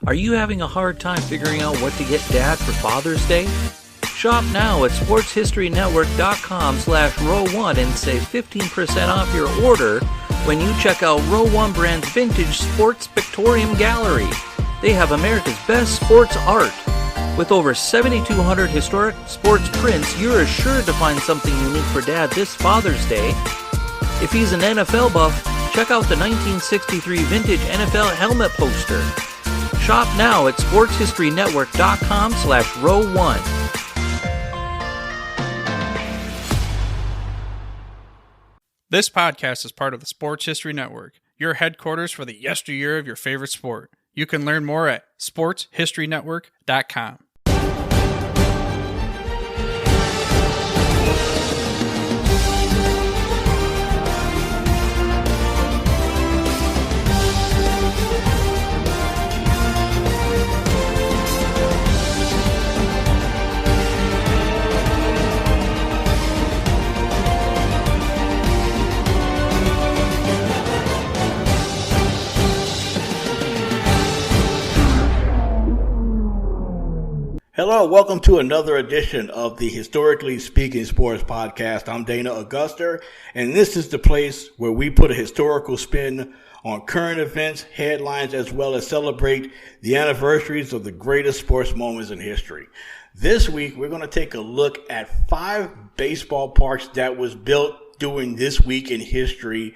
Are you having a hard time figuring out what to get Dad for Father's Day? Shop now at sportshistorynetwork.com/row1 and save 15% off your order when you check out Row 1 Brand's Vintage Sports Pictorium Gallery. They have America's best sports art. With over 7,200 historic sports prints, you're assured to find something unique for Dad this Father's Day. If he's an NFL buff, check out the 1963 vintage NFL helmet poster. Shop now at sportshistorynetwork.com/row1. This podcast is part of the Sports History Network, your headquarters for the yesteryear of your favorite sport. You can learn more at sportshistorynetwork.com. Hello, welcome to another edition of the Historically Speaking Sports Podcast. I'm Dana Auguster, and this is the place where we put a historical spin on current events, headlines, as well as celebrate the anniversaries of the greatest sports moments in history. This week, we're going to take a look at 5 baseball parks that was built during this week in history,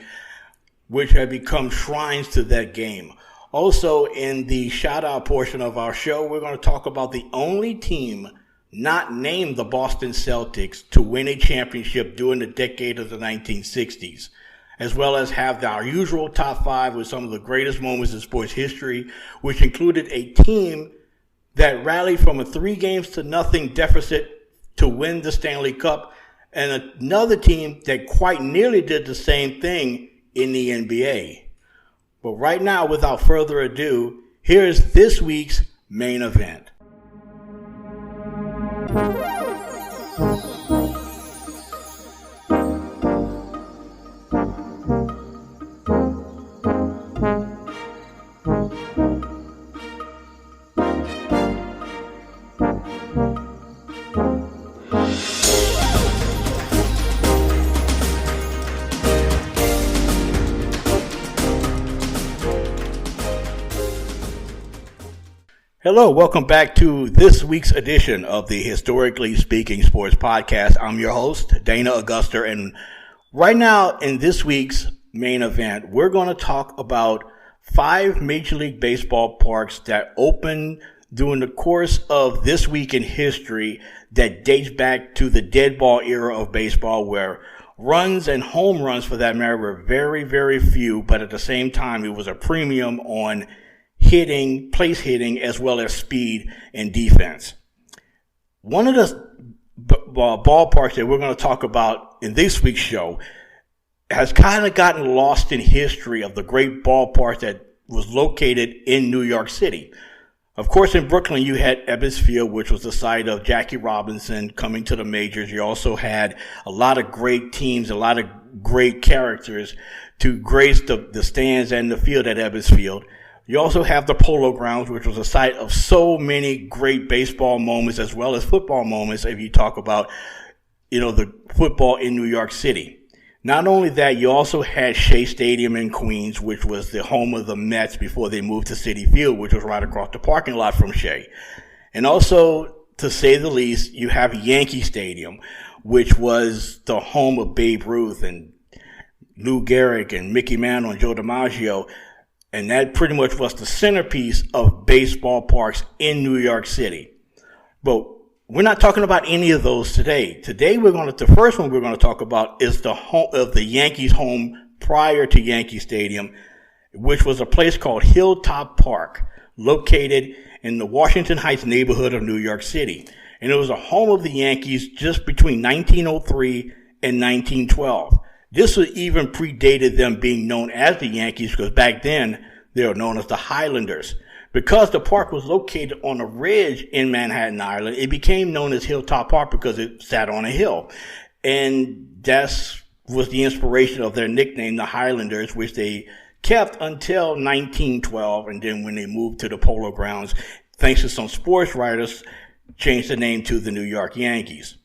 which have become shrines to that game. Also, in the shout-out portion of our show, we're going to talk about the only team not named the Boston Celtics to win a championship during the decade of the 1960s, as well as have our usual top 5 with some of the greatest moments in sports history, which included a team that rallied from a 3-0 deficit to win the Stanley Cup, and another team that quite nearly did the same thing in the NBA. But right now, without further ado, here's this week's main event. Hello, welcome back to this week's edition of the Historically Speaking Sports Podcast. I'm your host, Dana Auguster, and right now in this week's main event, we're going to talk about 5 Major League Baseball parks that opened during the course of this week in history that dates back to the dead ball era of baseball, where runs and home runs, for that matter, were very, very few, but at the same time, it was a premium on hitting, place hitting, as well as speed and defense. One of the ballparks that we're going to talk about in this week's show has kind of gotten lost in history of the great ballpark that was located in New York City. Of course, in Brooklyn, you had Ebbets Field, which was the site of Jackie Robinson coming to the majors. You also had a lot of great teams, a lot of great characters to grace the stands and the field at Ebbets Field. You also have the Polo Grounds, which was a site of so many great baseball moments as well as football moments if you talk about, the football in New York City. Not only that, you also had Shea Stadium in Queens, which was the home of the Mets before they moved to Citi Field, which was right across the parking lot from Shea. And also, to say the least, you have Yankee Stadium, which was the home of Babe Ruth and Lou Gehrig and Mickey Mantle and Joe DiMaggio. And that pretty much was the centerpiece of baseball parks in New York City. But we're not talking about any of those today. Today, the first one we're going to talk about is the home of the Yankees' home prior to Yankee Stadium, which was a place called Hilltop Park, located in the Washington Heights neighborhood of New York City. And it was a home of the Yankees just between 1903 and 1912. This was even predated them being known as the Yankees, because back then they were known as the Highlanders. Because the park was located on a ridge in Manhattan Island, it became known as Hilltop Park because it sat on a hill. And that was the inspiration of their nickname, the Highlanders, which they kept until 1912, and then when they moved to the Polo Grounds, thanks to some sports writers, changed the name to the New York Yankees.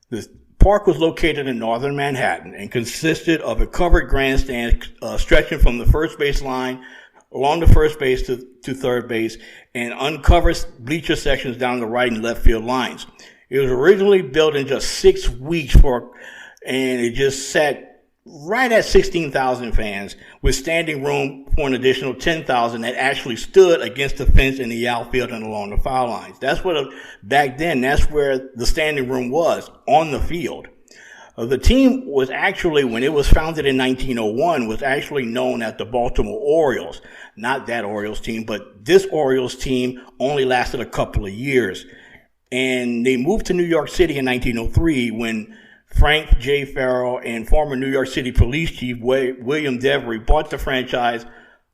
The park was located in northern Manhattan and consisted of a covered grandstand stretching from the first base line along the first base to third base, and uncovered bleacher sections down the right and left field lines. It was originally built in just 6 weeks and it just sat right at 16,000 fans, with standing room for an additional 10,000 that actually stood against the fence in the outfield and along the foul lines. Back then, that's where the standing room was, on the field. The team was actually, when it was founded in 1901, was actually known as the Baltimore Orioles. Not that Orioles team, but this Orioles team only lasted a couple of years. And they moved to New York City in 1903 when Frank J. Farrell and former New York City Police Chief William Devery bought the franchise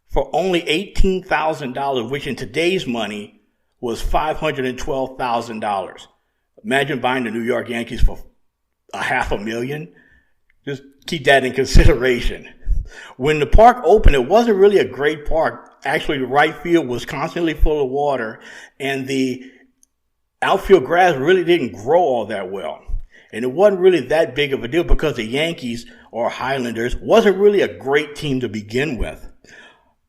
for only $18,000, which in today's money was $512,000. Imagine buying the New York Yankees for $500,000. Just keep that in consideration. When the park opened, it wasn't really a great park. Actually, the right field was constantly full of water, and the outfield grass really didn't grow all that well. And it wasn't really that big of a deal because the Yankees, or Highlanders, wasn't really a great team to begin with.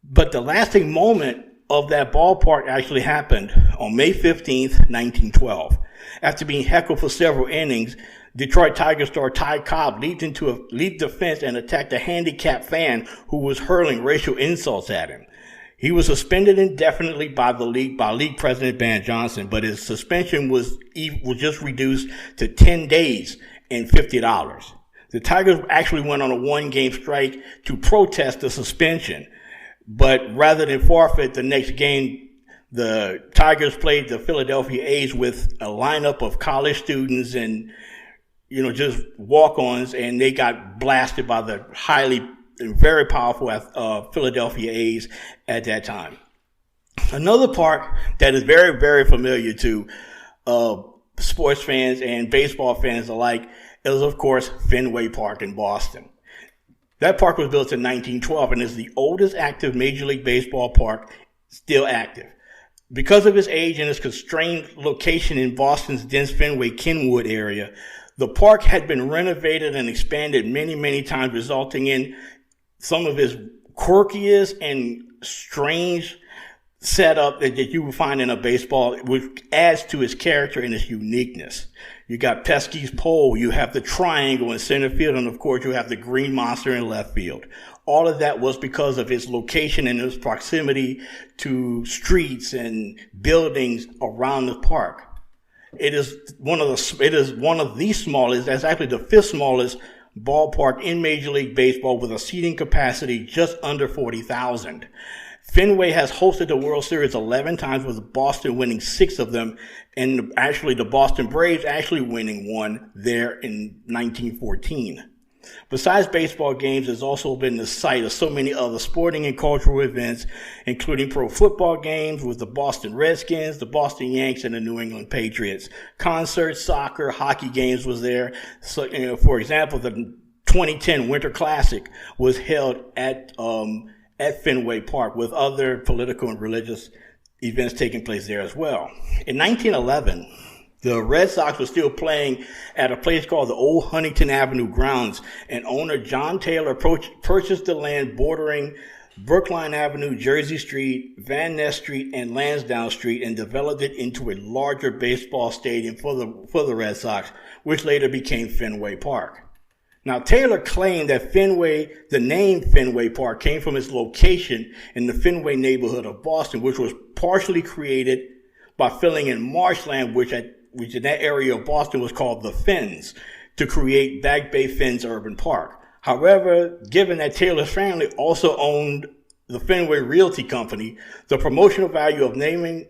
But the lasting moment of that ballpark actually happened on May 15th, 1912. After being heckled for several innings, Detroit Tigers star Ty Cobb leaped the fence and attacked a handicapped fan who was hurling racial insults at him. He was suspended indefinitely by league president Van Johnson, but his suspension was just reduced to 10 days and $50. The Tigers actually went on a 1-game strike to protest the suspension, but rather than forfeit the next game, the Tigers played the Philadelphia A's with a lineup of college students and, just walk-ons, and they got blasted by the very powerful Philadelphia A's at that time. Another park that is very, very familiar to sports fans and baseball fans alike is, of course, Fenway Park in Boston. That park was built in 1912 and is the oldest active Major League Baseball park still active. Because of its age and its constrained location in Boston's dense Fenway-Kenwood area, the park had been renovated and expanded many, many times, resulting in some of its quirkiest and strange setup that you will find in a baseball, which adds to its character and its uniqueness. You got Pesky's pole, you have the triangle in center field, and of course you have the green monster in left field. All of that was because of its location and its proximity to streets and buildings around the park. It is one of the smallest, that's actually the 5th smallest ballpark in Major League Baseball, with a seating capacity just under 40,000. Fenway has hosted the World Series 11 times, with Boston winning 6 of them, and actually the Boston Braves actually winning one there in 1914. Besides baseball games, it's also been the site of so many other sporting and cultural events, including pro football games with the Boston Redskins, the Boston Yankees, and the New England Patriots. Concerts, soccer, hockey games was there. So, for example, the 2010 Winter Classic was held at Fenway Park, with other political and religious events taking place there as well. In 1911, the Red Sox were still playing at a place called the Old Huntington Avenue Grounds, and owner John Taylor purchased the land bordering Brookline Avenue, Jersey Street, Van Ness Street, and Lansdowne Street, and developed it into a larger baseball stadium for the Red Sox, which later became Fenway Park. Now, Taylor claimed that the name Fenway Park came from its location in the Fenway neighborhood of Boston, which was partially created by filling in marshland, which in that area of Boston was called the Fens, to create Back Bay Fens Urban Park. However, given that Taylor's family also owned the Fenway Realty Company, the promotional value of naming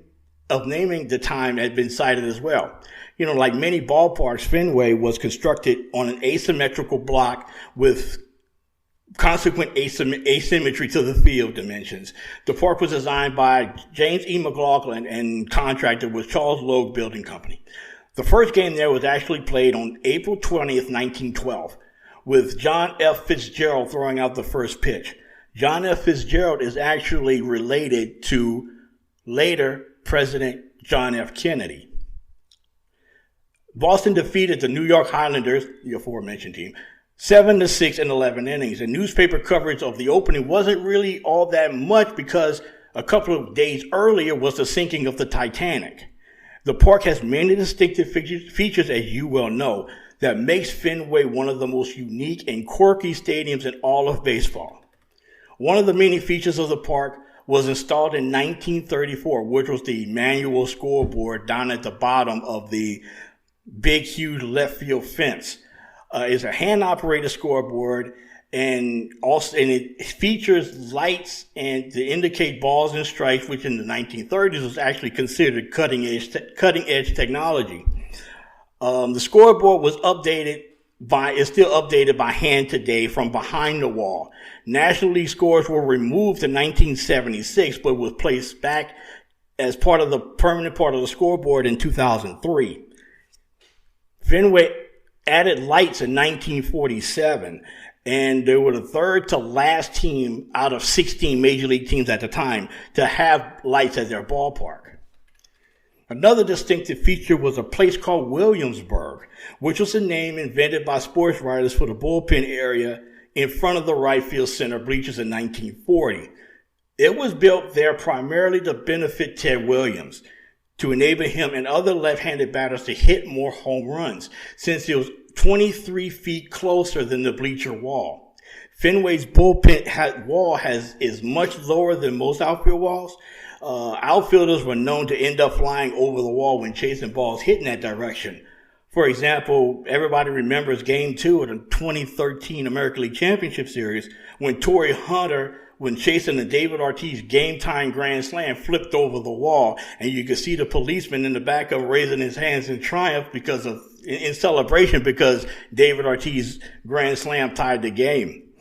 the time had been cited as well. Like many ballparks, Fenway was constructed on an asymmetrical block with consequent asymmetry to the field dimensions. The park was designed by James E. McLaughlin, and contractor was Charles Logue Building Company. The first game there was actually played on April 20th, 1912, with John F. Fitzgerald throwing out the first pitch. John F. Fitzgerald is actually related to later President John F. Kennedy. Boston defeated the New York Highlanders, the aforementioned team, 7-6 in 11 innings. And newspaper coverage of the opening wasn't really all that much because a couple of days earlier was the sinking of the Titanic. The park has many distinctive features, as you well know, that makes Fenway one of the most unique and quirky stadiums in all of baseball. One of the many features of the park was installed in 1934, which was the manual scoreboard down at the bottom of the big, huge left field fence. It's a hand-operated scoreboard, and it features lights and to indicate balls and strikes, which in the 1930s was actually considered cutting-edge technology. The scoreboard was is still updated by hand today from behind the wall. National League scores were removed in 1976, but was placed back as part of the permanent part of the scoreboard in 2003. Fenway added lights in 1947, and they were the third to last team out of 16 major league teams at the time to have lights at their ballpark. Another distinctive feature was a place called Williamsburg, which was a name invented by sports writers for the bullpen area in front of the right field center bleachers in 1940. It was built there primarily to benefit Ted Williams, to enable him and other left-handed batters to hit more home runs, since it was 23 feet closer than the bleacher wall. Fenway's bullpen wall is much lower than most outfield walls. Outfielders were known to end up flying over the wall when chasing balls hit in that direction. For example, everybody remembers Game 2 of the 2013 American League Championship Series when Torrey Hunter, when chasing the David Ortiz game-tying grand slam, flipped over the wall, and you could see the policeman in the back of raising his hands in triumph in celebration because David Ortiz grand slam tied the game.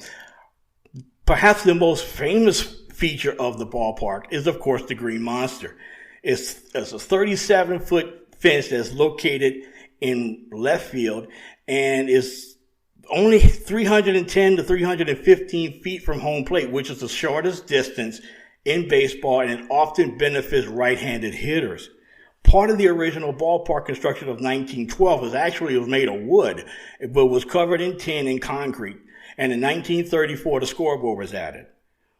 Perhaps the most famous feature of the ballpark is, of course, the Green Monster. It's a 37-foot fence that's located in left field and is only 310 to 315 feet from home plate, which is the shortest distance in baseball, and it often benefits right-handed hitters. Part of the original ballpark construction of 1912 was made of wood, but was covered in tin and concrete. And in 1934, the scoreboard was added.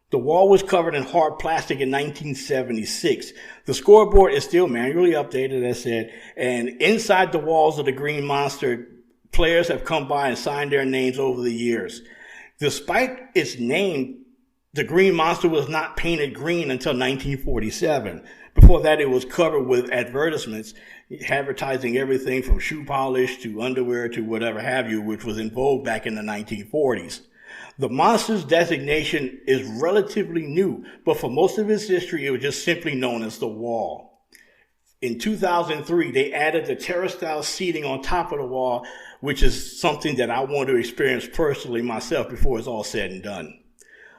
The wall was covered in hard plastic in 1976. The scoreboard is still manually updated, as I said, and inside the walls of the Green Monster, players have come by and signed their names over the years. Despite its name, the Green Monster was not painted green until 1947. Before that, it was covered with advertisements advertising everything from shoe polish to underwear to whatever have you, which was in vogue back in the 1940s. The Monster's designation is relatively new, but for most of its history, it was just simply known as the Wall. In 2003, they added the terrace-style seating on top of the wall, which is something that I want to experience personally myself before it's all said and done.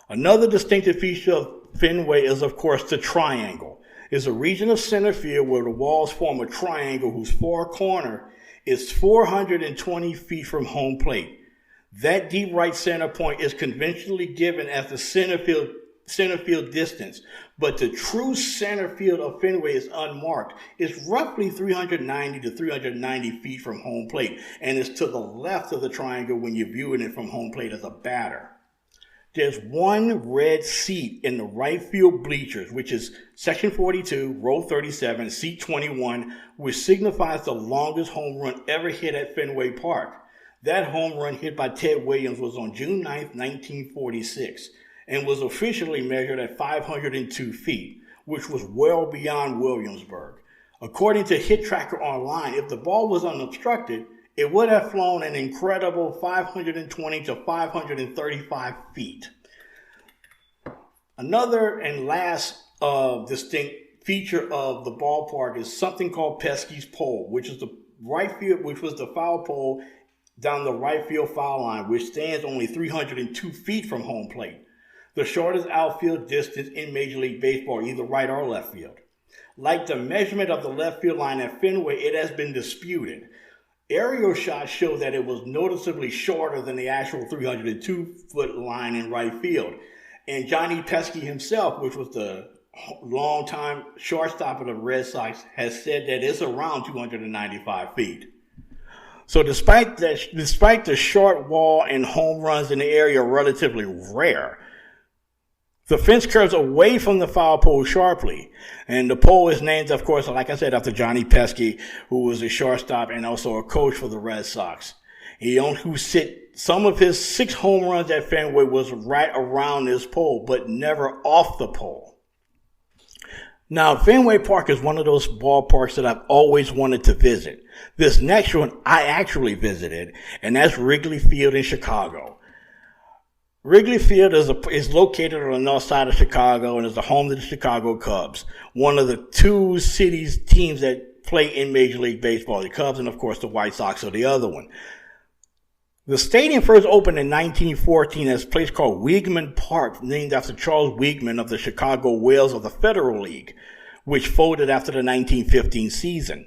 Another distinctive feature of Fenway is, of course, the triangle. It's a region of center field where the walls form a triangle whose far corner is 420 feet from home plate. That deep right center point is conventionally given as the center field distance, but the true center field of Fenway is unmarked. It's roughly 390 to 390 feet from home plate, and it's to the left of the triangle when you're viewing it from home plate as a batter. There's one red seat in the right field bleachers, which is section 42, row 37, seat 21, which signifies the longest home run ever hit at Fenway Park. That home run hit by Ted Williams was on June 9th, 1946, and was officially measured at 502 feet, which was well beyond Williamsburg. According to Hit Tracker Online, if the ball was unobstructed, it would have flown an incredible 520 to 535 feet. Another and last distinct feature of the ballpark is something called Pesky's pole, which was the foul pole down the right field foul line, which stands only 302 feet from home plate, the shortest outfield distance in Major League Baseball, either right or left field. Like the measurement of the left field line at Fenway, it has been disputed. Aerial shots show that it was noticeably shorter than the actual 302-foot line in right field. And Johnny Pesky himself, which was the longtime shortstop of the Red Sox, has said that it's around 295 feet. So despite the short wall and home runs in the area are relatively rare, the fence curves away from the foul pole sharply. And the pole is named, of course, like I said, after Johnny Pesky, who was a shortstop and also a coach for the Red Sox. Some of his 6 home runs at Fenway was right around this pole, but never off the pole. Now, Fenway Park is one of those ballparks that I've always wanted to visit. This next one I actually visited, and that's Wrigley Field in Chicago. Wrigley Field is located on the north side of Chicago and is the home to the Chicago Cubs, one of the 2 cities teams that play in Major League Baseball, the Cubs and, of course, the White Sox are the other one. The stadium first opened in 1914 as a place called Weigman Park, named after Charles Weigman of the Chicago Whales of the Federal League, which folded after the 1915 season.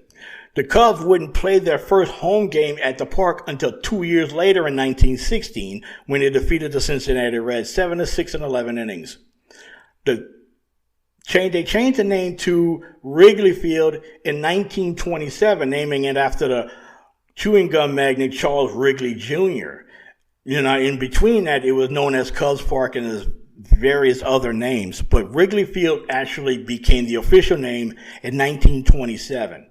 The Cubs wouldn't play their first home game at the park until 2 years later in 1916, when they defeated the Cincinnati Reds 7-6 in 11 innings. They changed the name to Wrigley Field in 1927, naming it after the chewing gum magnate Charles Wrigley Jr. In between that, it was known as Cubs Park and as various other names, but Wrigley Field actually became the official name in 1927.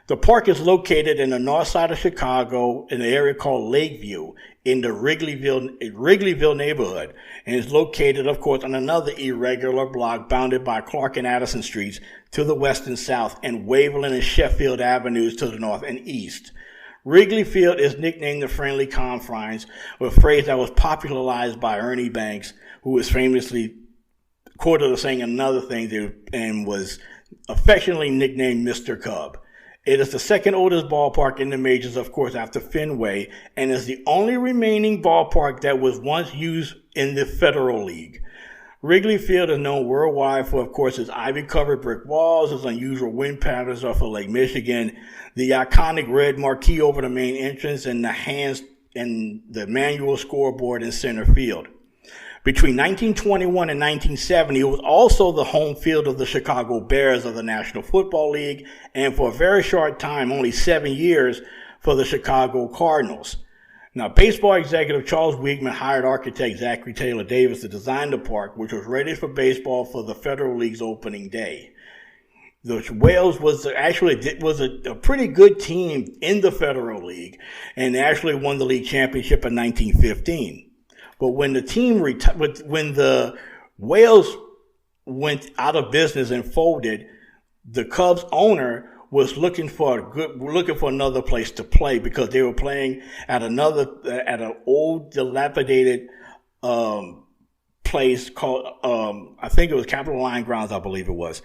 The park is located in the north side of Chicago in an area called Lakeview in the Wrigleyville neighborhood, and is located, of course, on another irregular block bounded by Clark and Addison Streets to the west and south and Waverly and Sheffield Avenues to the north and east. Wrigley Field is nicknamed the Friendly Confines, a phrase that was popularized by Ernie Banks, who was famously quoted as saying another thing and was affectionately nicknamed Mr. Cub. It is the second oldest ballpark in the majors, of course, after Fenway, and is the only remaining ballpark that was once used in the Federal League. Wrigley Field is known worldwide for, of course, its ivy-covered brick walls, its unusual wind patterns off of Lake Michigan, the iconic red marquee over the main entrance, and the manual scoreboard in center field. Between 1921 and 1970, it was also the home field of the Chicago Bears of the National Football League, and for a very short time, only 7 years, for the Chicago Cardinals. Now, baseball executive Charles Weigman hired architect Zachary Taylor Davis to design the park, which was ready for baseball for the Federal League's opening day. The Whales was a pretty good team in the Federal League, and they actually won the league championship in 1915. But when the Whales went out of business and folded, the Cubs owner was looking for another place to play because they were playing at an old dilapidated place called I think it was Capitol Line Grounds, I believe it was.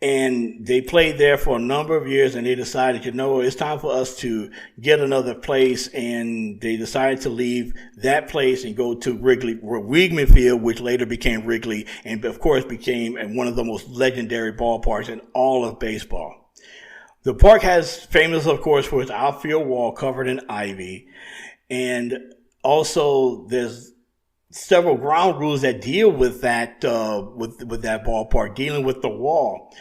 And they played there for a number of years, and they decided, it's time for us to get another place. And they decided to leave that place and go to Weigman Field, which later became Wrigley, and of course became one of the most legendary ballparks in all of baseball. The park has famous, of course, for its outfield wall covered in ivy, and also there's several ground rules that deal with that with that ballpark, dealing with the wall.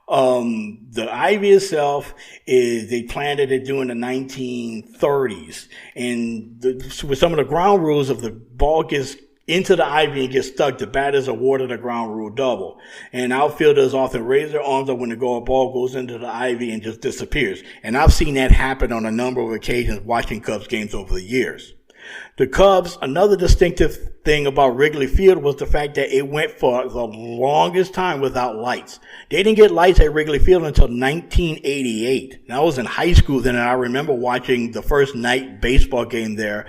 The ivy itself they planted it during the 1930s, and with some of the ground rules, if the ball gets into the ivy and gets stuck, the batters are awarded a ground rule double. And outfielders often raise their arms up when the ball goes into the ivy and just disappears. And I've seen that happen on a number of occasions watching Cubs games over the years. The Cubs, another distinctive thing about Wrigley Field was the fact that it went for the longest time without lights. They didn't get lights at Wrigley Field until 1988. And I was in high school then, and I remember watching the first night baseball game there.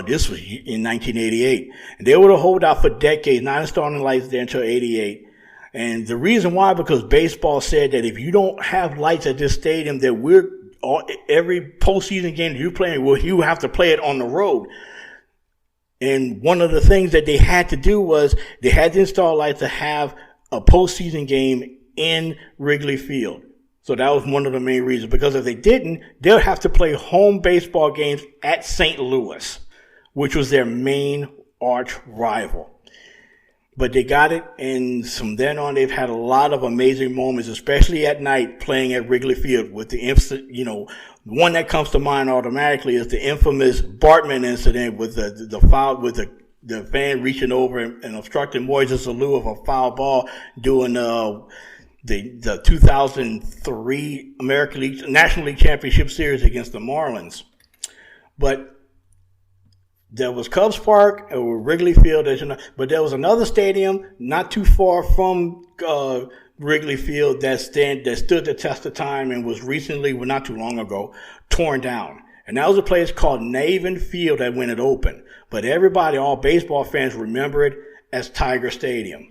This was in 1988. And they were the holdout for decades, not installing lights there until 88. And the reason why, because baseball said that if you don't have lights at this stadium, that every postseason game that you're playing, you have to play it on the road. And one of the things that they had to do was they had to install lights to have a postseason game in Wrigley Field. So that was one of the main reasons, because if they didn't, they'll have to play home baseball games at St. Louis, which was their main arch rival. But they got it, and from then on, they've had a lot of amazing moments, especially at night playing at Wrigley Field. With the one that comes to mind automatically is the infamous Bartman incident with the foul, with the fan reaching over and obstructing Moises Alou of a foul ball during the 2003 National League Championship Series against the Marlins. But there was Cubs Park or Wrigley Field, but there was another stadium not too far from Wrigley Field that stood the test of time and was recently, well, not too long ago, torn down. And that was a place called Navin Field that when it opened. But everybody, all baseball fans, remember it as Tiger Stadium.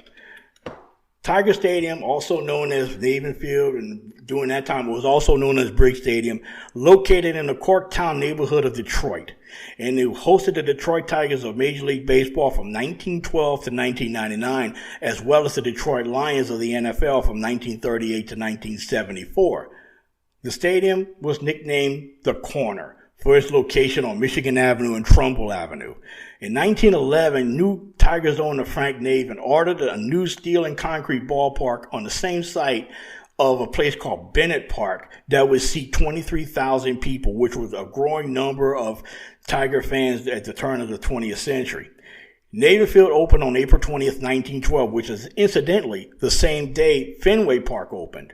Tiger Stadium, also known as Navin Field, and during that time it was also known as Briggs Stadium, located in the Corktown neighborhood of Detroit. And it hosted the Detroit Tigers of Major League Baseball from 1912 to 1999, as well as the Detroit Lions of the NFL from 1938 to 1974. The stadium was nicknamed The Corner for its location on Michigan Avenue and Trumbull Avenue. In 1911, new Tigers owner Frank Navin ordered a new steel and concrete ballpark on the same site of a place called Bennett Park that would seat 23,000 people, which was a growing number of Tiger fans at the turn of the 20th century. Navin Field opened on April 20th, 1912, which is incidentally the same day Fenway Park opened.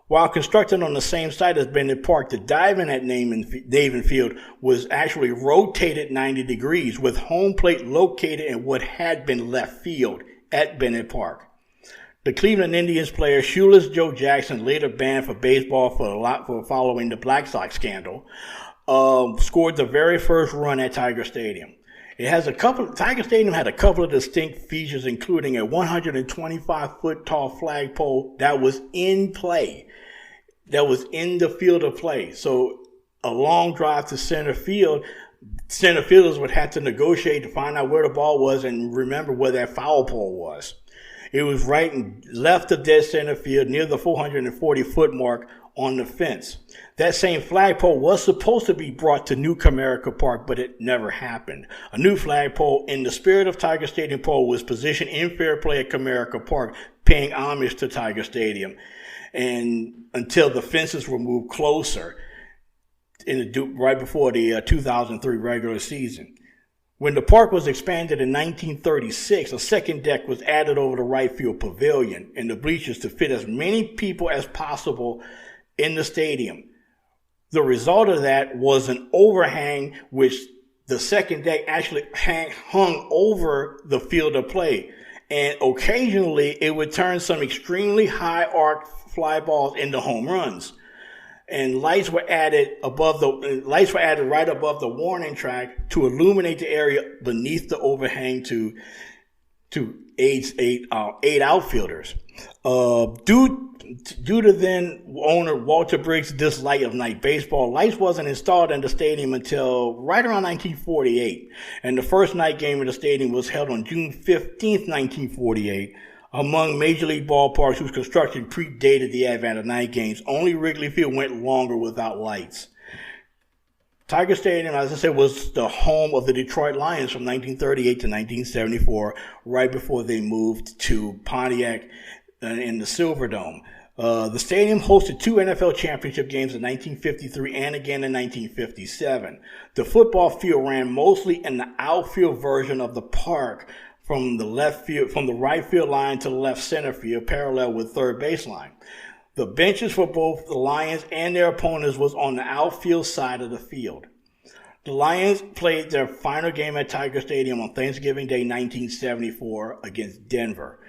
While constructed on the same site as Bennett Park, the diamond at Navin Field was actually rotated 90 degrees, with home plate located in what had been left field at Bennett Park. The Cleveland Indians player Shoeless Joe Jackson, later banned for baseball for following the Black Sox scandal, scored the very first run at Tiger Stadium. Tiger Stadium had a couple of distinct features, including a 125-foot tall flagpole that was in play, that was in the field of play. So a long drive to center field, center fielders would have to negotiate to find out where the ball was and remember where that foul pole was. It was right and left of dead center field near the 440-foot mark on the fence. That same flagpole was supposed to be brought to New Comerica Park, but it never happened. A new flagpole in the spirit of Tiger Stadium pole was positioned in fair play at Comerica Park, paying homage to Tiger Stadium, and until the fences were moved closer right before the 2003 regular season. When the park was expanded in 1936, a second deck was added over the right field pavilion and the bleachers to fit as many people as possible in the stadium. The result of that was an overhang, which the second deck actually hung over the field of play. And occasionally it would turn some extremely high arc fly balls into home runs. And lights were added right above the warning track to illuminate the area beneath the overhang to aid outfielders. Due to then owner Walter Briggs' dislike of night baseball, lights wasn't installed in the stadium until right around 1948. And the first night game of the stadium was held on June 15th, 1948. Among Major League ballparks whose construction predated the advent of night games, only Wrigley Field went longer without lights. Tiger Stadium, as I said, was the home of the Detroit Lions from 1938 to 1974, right before they moved to Pontiac in the Silverdome. The stadium hosted two NFL championship games in 1953 and again in 1957. The football field ran mostly in the outfield version of the park, from the right field line to the left center field, parallel with third baseline. The benches for both the Lions and their opponents was on the outfield side of the field. The Lions played their final game at Tiger Stadium on Thanksgiving Day 1974 against Denver.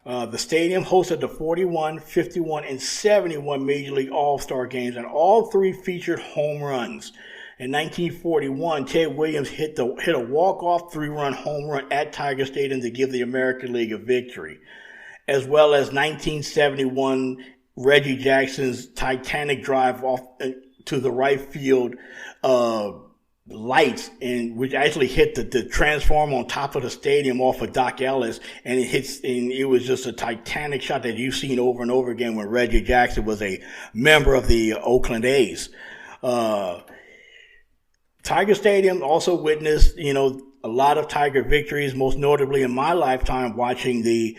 The stadium hosted the 41, 51, and 71 Major League All-Star games, and all three featured home runs. In 1941, Ted Williams hit a walk-off three-run home run at Tiger Stadium to give the American League a victory, as well as 1971 Reggie Jackson's Titanic drive off to the right field lights, which actually hit the transformer on top of the stadium off of Doc Ellis, and it was just a Titanic shot that you've seen over and over again when Reggie Jackson was a member of the Oakland A's. Tiger Stadium also witnessed, a lot of Tiger victories, most notably in my lifetime watching the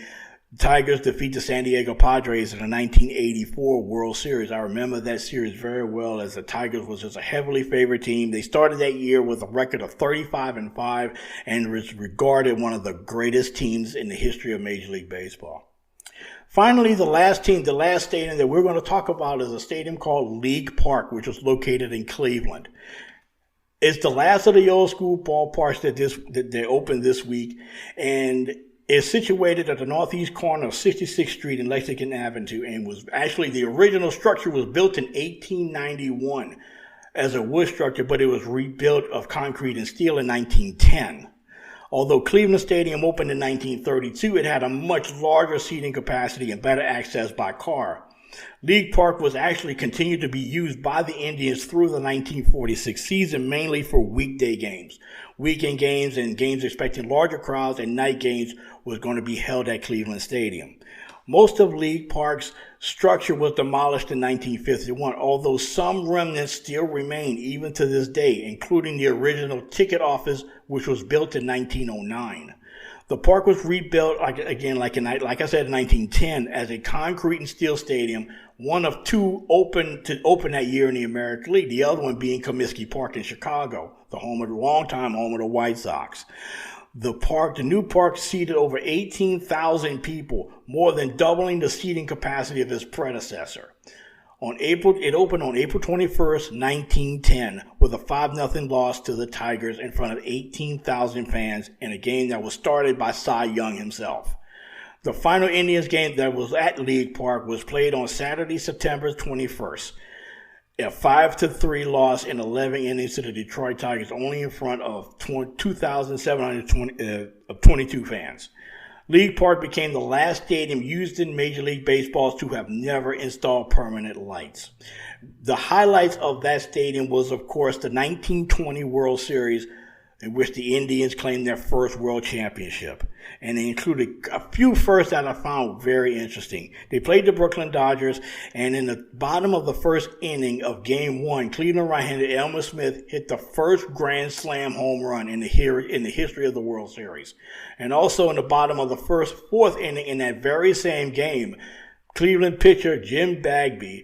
Tigers defeat the San Diego Padres in the 1984 World Series. I remember that series very well, as the Tigers was just a heavily favored team. They started that year with a record of 35-5 and was regarded one of the greatest teams in the history of Major League Baseball. Finally, the last stadium that we're going to talk about is a stadium called League Park, which was located in Cleveland. It's the last of the old school ballparks that they opened this week, and it's situated at the northeast corner of 66th Street and Lexington Avenue, and was actually, the original structure was built in 1891 as a wood structure, but it was rebuilt of concrete and steel in 1910. Although Cleveland Stadium opened in 1932, it had a much larger seating capacity and better access by car. League Park was actually continued to be used by the Indians through the 1946 season, mainly for weekday games. Weekend games and games expecting larger crowds and night games was going to be held at Cleveland Stadium. Most of League Park's structure was demolished in 1951, although some remnants still remain even to this day, including the original ticket office, which was built in 1909. The park was rebuilt, like I said, in 1910 as a concrete and steel stadium, one of two open that year in the American League, the other one being Kaminsky Park in Chicago, longtime home of the White Sox. The new park seated over 18,000 people, more than doubling the seating capacity of its predecessor. It opened on April 21st, 1910, with a 5-0 loss to the Tigers in front of 18,000 fans in a game that was started by Cy Young himself. The final Indians game that was at League Park was played on Saturday, September 21st. A 5-3 loss in 11 innings to the Detroit Tigers, only in front of 2,722 fans. League Park became the last stadium used in Major League Baseball to have never installed permanent lights. The highlights of that stadium was, of course, the 1920 World Series, in which the Indians claimed their first world championship. And they included a few firsts that I found very interesting. They played the Brooklyn Dodgers, and in the bottom of the first inning of Game 1, Cleveland right-hander Elmer Smith hit the first Grand Slam home run in the history of the World Series. And also in the bottom of the fourth inning in that very same game, Cleveland pitcher Jim Bagby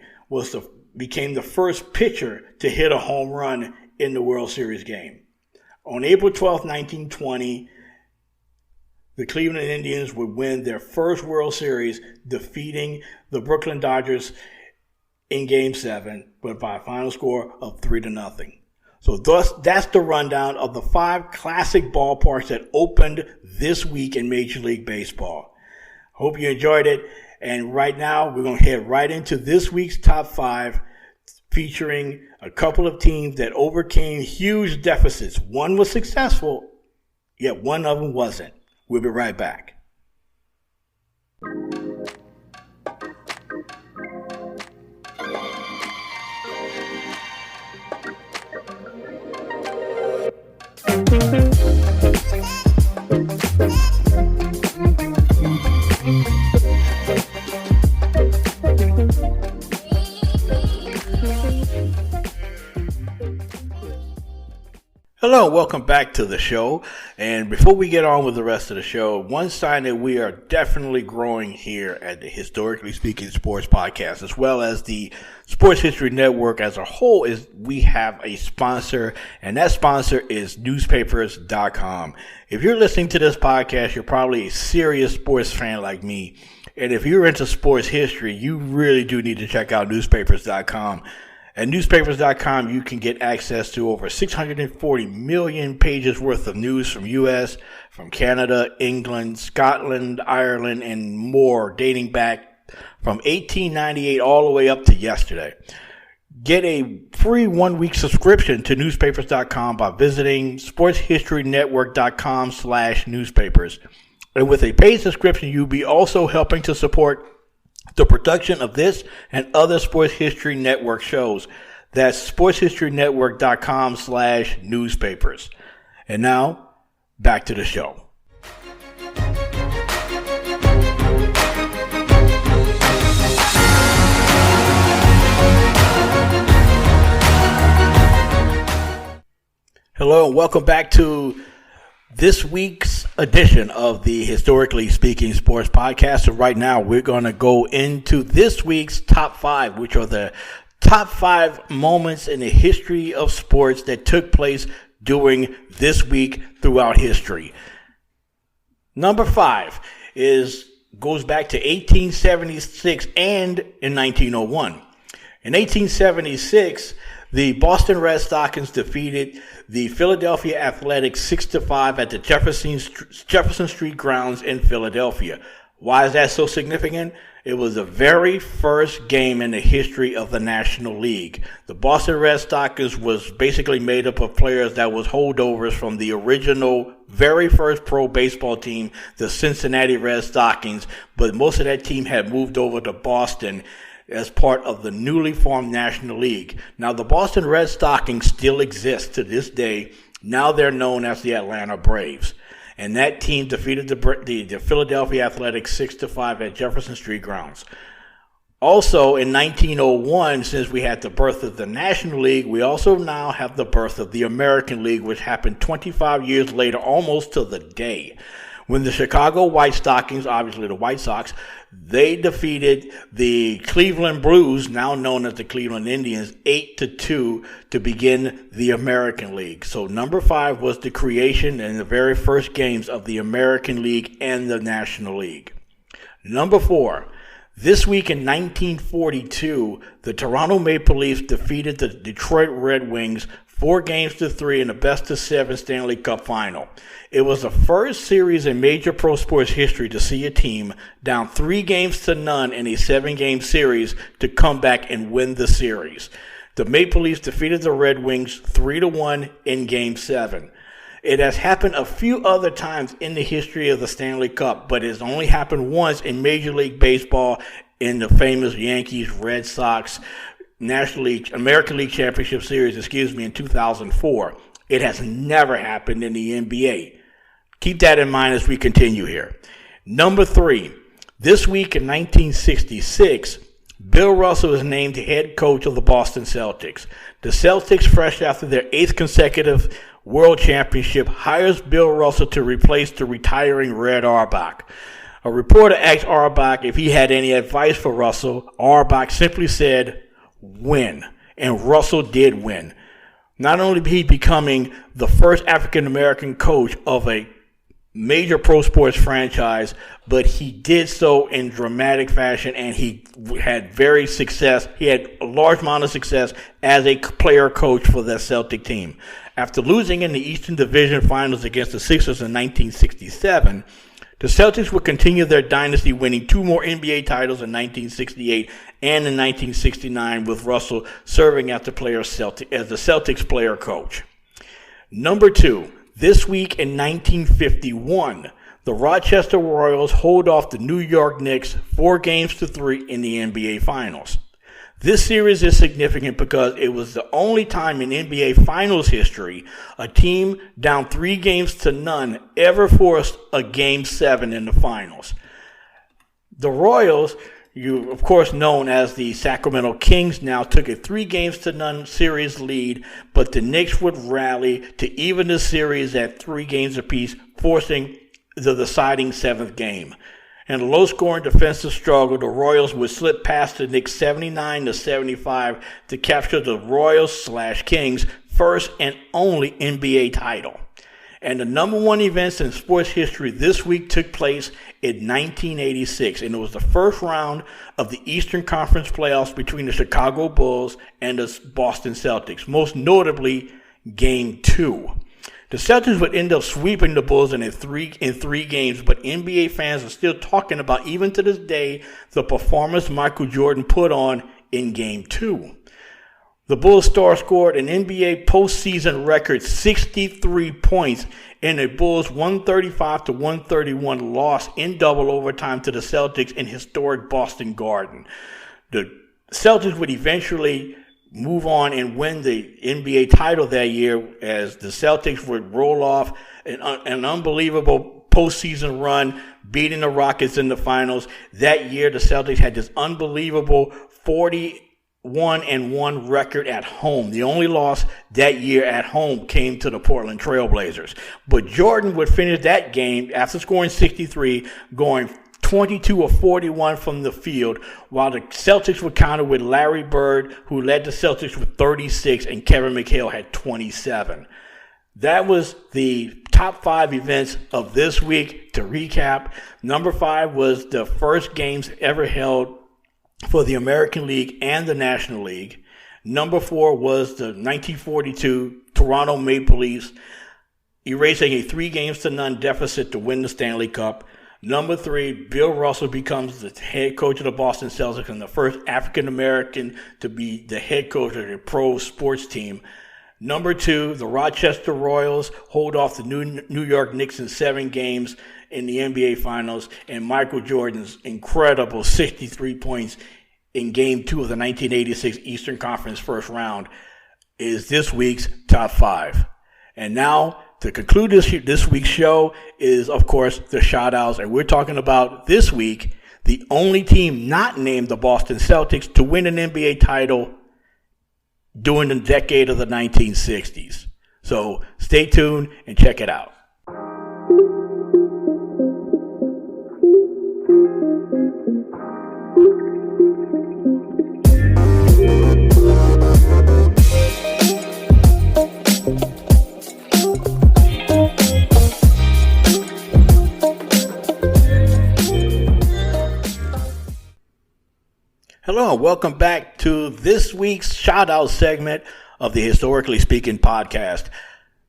became the first pitcher to hit a home run in the World Series game. On April 12, 1920, the Cleveland Indians would win their first World Series, defeating the Brooklyn Dodgers in Game 7, but by a final score of 3-0. So that's the rundown of the 5 classic ballparks that opened this week in Major League Baseball. Hope you enjoyed it. And right now, we're going to head right into this week's Top 5, featuring a couple of teams that overcame huge deficits. One was successful, yet one of them wasn't. We'll be right back. Hello, welcome back to the show. And before we get on with the rest of the show, one sign that we are definitely growing here at the Historically Speaking Sports Podcast, as well as the Sports History Network as a whole, is we have a sponsor, and that sponsor is newspapers.com. If you're listening to this podcast, you're probably a serious sports fan like me. And if you're into sports history, you really do need to check out newspapers.com. At newspapers.com, you can get access to over 640 million pages worth of news from U.S., from Canada, England, Scotland, Ireland, and more, dating back from 1898 all the way up to yesterday. Get a free 1-week subscription to newspapers.com by visiting sportshistorynetwork.com/newspapers. And with a paid subscription, you'll be also helping to support the production of this and other Sports History Network shows. That's sportshistorynetwork.com/newspapers. And now, back to the show. Hello, and welcome back to this week's edition of the Historically Speaking Sports Podcast. So right now we're going to go into this week's top 5, which are the top 5 moments in the history of sports that took place during this week throughout history. Number 5 goes back to 1876 and in 1901. In 1876, the Boston Red Sox defeated the Philadelphia Athletics 6-5 at the Jefferson Street grounds in Philadelphia. Why is that so significant? It was the very first game in the history of the National League. The Boston Red Sox was basically made up of players that was holdovers from the original, very first pro baseball team, the Cincinnati Red Stockings, but most of that team had moved over to Boston as part of the newly formed National League. Now, the Boston Red Stockings still exist to this day. Now they're known as the Atlanta Braves. And that team defeated the Philadelphia Athletics 6-5 at Jefferson Street grounds. Also, in 1901, since we had the birth of the National League, we also now have the birth of the American League, which happened 25 years later, almost to the day, when the Chicago White Stockings, obviously the White Sox, they defeated the Cleveland Blues, now known as the Cleveland Indians, 8-2 to begin the American League. So number 5 was the creation and the very first games of the American League and the National League. Number 4, this week in 1942, the Toronto Maple Leafs defeated the Detroit Red Wings 4-3 in the best-of-7 Stanley Cup final. It was the first series in major pro sports history to see a team down 3-0 in a 7-game series to come back and win the series. The Maple Leafs defeated the Red Wings 3-1 in Game 7. It has happened a few other times in the history of the Stanley Cup, but it has only happened once in Major League Baseball in the famous Yankees, Red Sox, American League Championship Series, in 2004. It has never happened in the NBA. Keep that in mind as we continue here. Number 3, this week in 1966, Bill Russell is named head coach of the Boston Celtics. The Celtics, fresh after their 8th consecutive World Championship, hires Bill Russell to replace the retiring Red Auerbach. A reporter asked Auerbach if he had any advice for Russell. Auerbach simply said, win. And Russell did win. Not only did he becoming the first African-American coach of a major pro sports franchise, but he did so in dramatic fashion, and he had He had a large amount of success as a player coach for the Celtic team. After losing in the Eastern Division Finals against the Sixers in 1967, the Celtics would continue their dynasty, winning 2 more NBA titles in 1968 and in 1969, with Russell serving as the Celtics player coach. Number 2, this week in 1951, the Rochester Royals hold off the New York Knicks 4-3 in the NBA Finals. This series is significant because it was the only time in NBA Finals history a team down 3-0 ever forced a Game 7 in the finals. The Royals, of course known as the Sacramento Kings, now took a 3-0 series lead, but the Knicks would rally to even the series at 3 games apiece, forcing the deciding 7th game. In a low-scoring defensive struggle, the Royals would slip past the Knicks 79-75 to capture the Royals/Kings' first and only NBA title. And the number 1 events in sports history this week took place in 1986, and it was the first round of the Eastern Conference playoffs between the Chicago Bulls and the Boston Celtics, most notably Game 2. The Celtics would end up sweeping the Bulls in three games, but NBA fans are still talking about, even to this day, the performance Michael Jordan put on in Game 2. The Bulls star scored an NBA postseason record 63 points in a Bulls 135-131 loss in double overtime to the Celtics in historic Boston Garden. The Celtics would eventually move on and win the NBA title that year, as the Celtics would roll off an unbelievable postseason run, beating the Rockets in the finals. That year, the Celtics had this unbelievable 40 1-1 record at home. The only loss that year at home came to the Portland Trailblazers. But Jordan would finish that game after scoring 63, going 22 of 41 from the field, while the Celtics would counter with Larry Bird, who led the Celtics with 36, and Kevin McHale had 27. That was the top 5 events of this week. To recap, number 5 was the first games ever held for the American League and the National League. Number 4 was the 1942 Toronto Maple Leafs erasing a 3-0 deficit to win the Stanley Cup. Number 3, Bill Russell becomes the head coach of the Boston Celtics and the first African American to be the head coach of a pro sports team. Number 2, the Rochester Royals hold off the New York Knicks in 7 games in the NBA Finals, and Michael Jordan's incredible 63 points in Game 2 of the 1986 Eastern Conference first round is this week's top 5. And now, to conclude this week's show is, of course, the shout-outs, and we're talking about this week the only team not named the Boston Celtics to win an NBA title during the decade of the 1960s. So stay tuned and check it out. Hello, welcome back to this week's shout-out segment of the Historically Speaking podcast.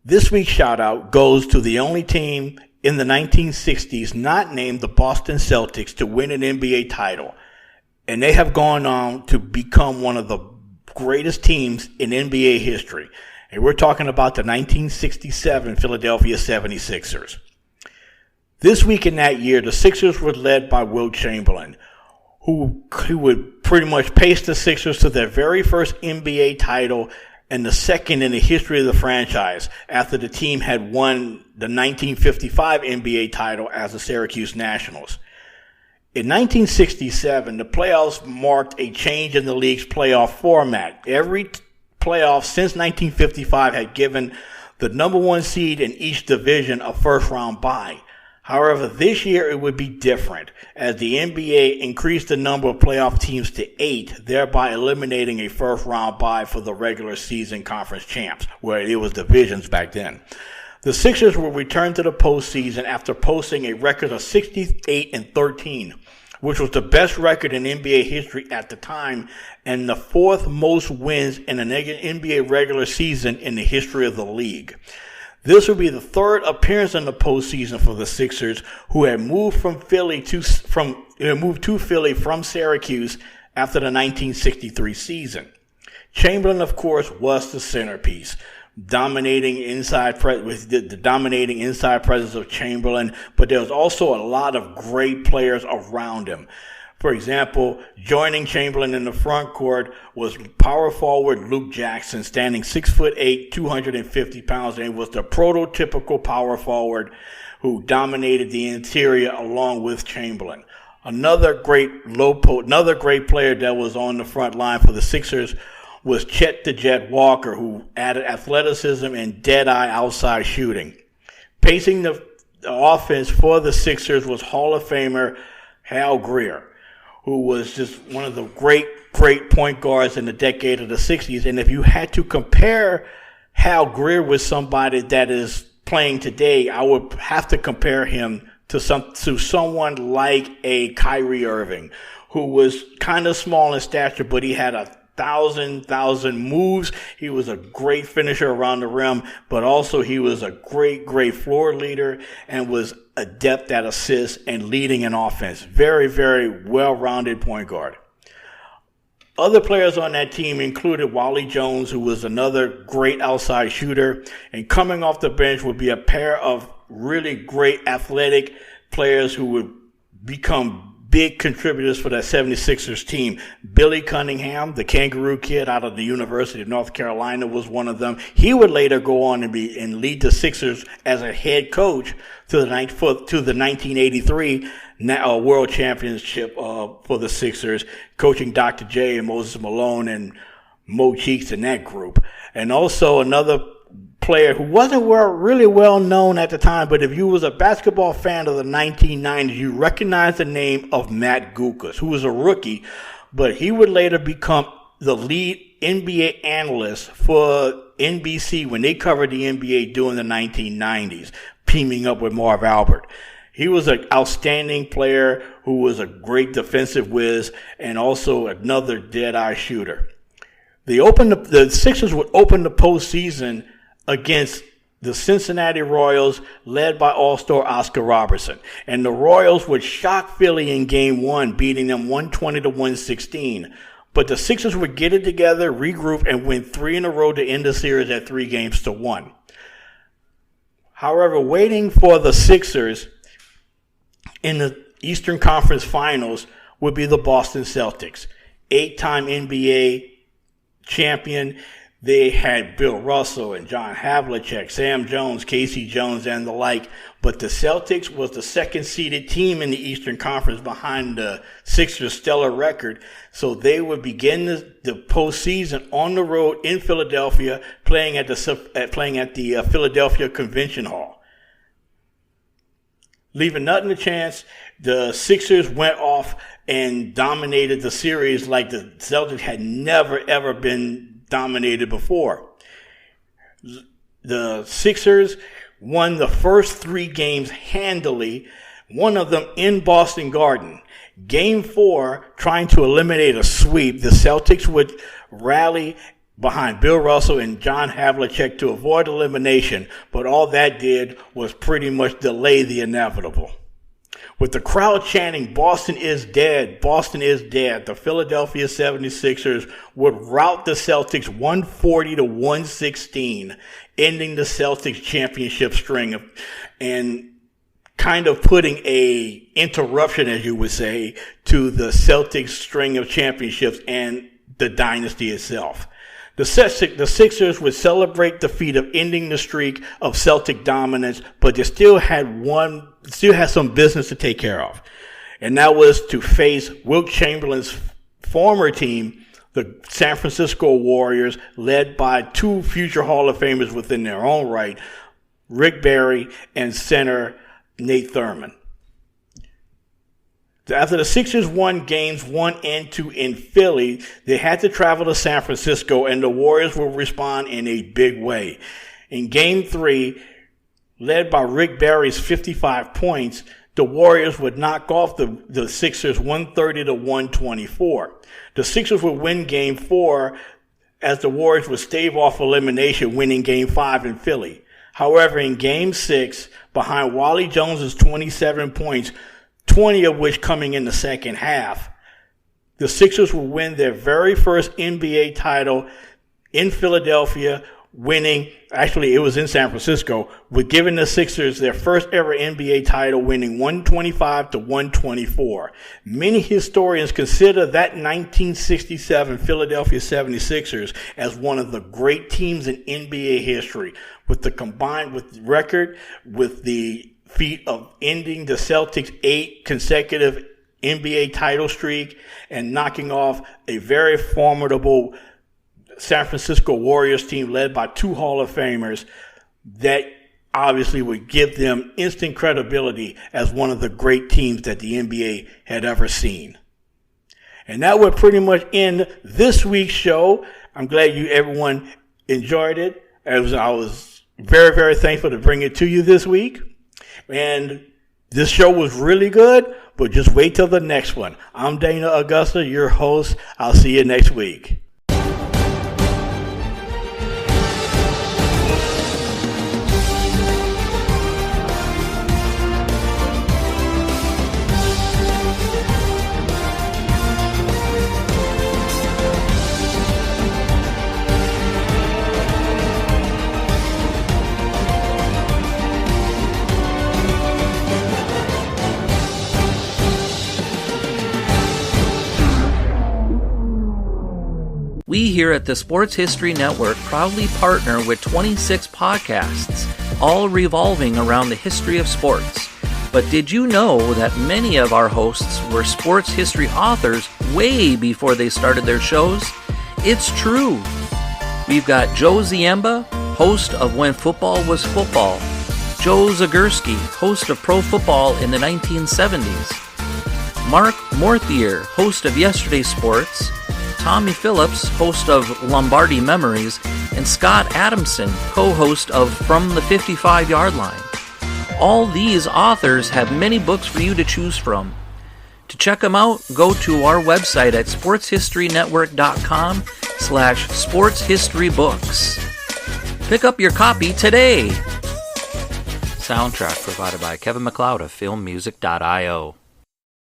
This week's shout-out goes to the only team in the 1960s not named the Boston Celtics to win an NBA title. And they have gone on to become one of the greatest teams in NBA history. And we're talking about the 1967 Philadelphia 76ers. This week in that year, the Sixers were led by Wilt Chamberlain, who would pretty much pace the Sixers to their very first NBA title and the second in the history of the franchise after the team had won the 1955 NBA title as the Syracuse Nationals. In 1967, the playoffs marked a change in the league's playoff format. Every playoff since 1955 had given the number 1 seed in each division a first-round bye. However, this year it would be different, as the NBA increased the number of playoff teams to 8, thereby eliminating a first-round bye for the regular season conference champs, where it was divisions back then. The Sixers will return to the postseason after posting a record of 68-13, which was the best record in NBA history at the time and the 4th most wins in an NBA regular season in the history of the league. This would be the 3rd appearance in the postseason for the Sixers, who had moved to Philly from Syracuse after the 1963 season. Chamberlain, of course, was the centerpiece, dominating inside with the dominating inside presence of Chamberlain, but there was also a lot of great players around him. For example, joining Chamberlain in the front court was power forward Luke Jackson, standing 6'8", 250 pounds, and was the prototypical power forward who dominated the interior along with Chamberlain. Another great player that was on the front line for the Sixers was Chet the Jet Walker, who added athleticism and dead-eye outside shooting. Pacing the offense for the Sixers was Hall of Famer Hal Greer, who was just one of the great point guards in the decade of the 60s. And if you had to compare Hal Greer with somebody that is playing today, I would have to compare him to someone like a Kyrie Irving, who was kind of small in stature, but he had 1,000 moves. He was a great finisher around the rim, but also he was a great floor leader and was adept at assists and leading an offense. Very, very well-rounded point guard. Other players on that team included Wally Jones, who was another great outside shooter, and coming off the bench would be a pair of really great athletic players who would become big contributors for that 76ers team. Billy Cunningham, the Kangaroo Kid out of the University of North Carolina, was one of them. He would later go on and lead the Sixers as a head coach to the 1983 World Championship for the Sixers, coaching Dr. J and Moses Malone and Mo Cheeks in that group. And also another player who wasn't really well known at the time, but if you was a basketball fan of the 1990s, you recognize the name of Matt Guokas, who was a rookie, but he would later become the lead NBA analyst for NBC when they covered the NBA during the 1990s, teaming up with Marv Albert. He was an outstanding player who was a great defensive whiz and also another dead-eye shooter. The Sixers would open the postseason against the Cincinnati Royals, led by All-Star Oscar Robertson. And the Royals would shock Philly in Game 1, beating them 120-116. But the Sixers would get it together, regroup, and win 3 in a row to end the series at 3-1. However, waiting for the Sixers in the Eastern Conference Finals would be the Boston Celtics, 8-time NBA champion. They had Bill Russell and John Havlicek, Sam Jones, Casey Jones, and the like. But the Celtics was the second-seeded team in the Eastern Conference behind the Sixers' stellar record. So they would begin the postseason on the road in Philadelphia, playing at the Philadelphia Convention Hall. Leaving nothing to chance, the Sixers went off and dominated the series like the Celtics had never, ever been dominated before. The Sixers won the first 3 games handily, one of them in Boston Garden. Game 4, trying to eliminate a sweep, the Celtics would rally behind Bill Russell and John Havlicek to avoid elimination, but all that did was pretty much delay the inevitable. With the crowd chanting, "Boston is dead, Boston is dead," the Philadelphia 76ers would rout the Celtics 140-116, ending the Celtics championship string and kind of putting a interruption, as you would say, to the Celtics string of championships and the dynasty itself. The Sixers would celebrate the feat of ending the streak of Celtic dominance, but they still had some business to take care of. And that was to face Wilt Chamberlain's former team, the San Francisco Warriors, led by 2 future Hall of Famers within their own right, Rick Barry and center Nate Thurmond. After the Sixers won games 1 and 2 in Philly, they had to travel to San Francisco, and the Warriors will respond in a big way. In Game 3, led by Rick Barry's 55 points, the Warriors would knock off the Sixers 130-124. The Sixers would win Game 4 as the Warriors would stave off elimination, winning Game 5 in Philly. However, in Game 6, behind Wally Jones's 27 points, 20 of which coming in the second half, the Sixers will win their very first NBA title in Philadelphia, winning, actually it was in San Francisco, with giving the Sixers their first ever NBA title, winning 125-124. Many historians consider that 1967 Philadelphia 76ers as one of the great teams in NBA history, with the feat of ending the Celtics' 8 consecutive NBA title streak and knocking off a very formidable San Francisco Warriors team led by 2 Hall of Famers that obviously would give them instant credibility as one of the great teams that the NBA had ever seen. And that would pretty much end this week's show. I'm glad everyone enjoyed it. I was very, very thankful to bring it to you this week. And this show was really good, but just wait till the next one. I'm Dana Augusta, your host. I'll see you next week. here at the Sports History Network proudly partner with 26 podcasts, all revolving around the history of sports. But did you know that many of our hosts were sports history authors way before they started their shows? It's true. We've got Joe Ziemba, host of When Football Was Football, Joe Zagurski, host of Pro Football in the 1970s, Mark Morthier, host of Yesterday Sports, Tommy Phillips, host of Lombardi Memories, and Scott Adamson, co-host of From the 55-Yard Line. All these authors have many books for you to choose from. To check them out, go to our website at sportshistorynetwork.com/sportshistorybooks. Pick up your copy today. Soundtrack provided by Kevin MacLeod of filmmusic.io.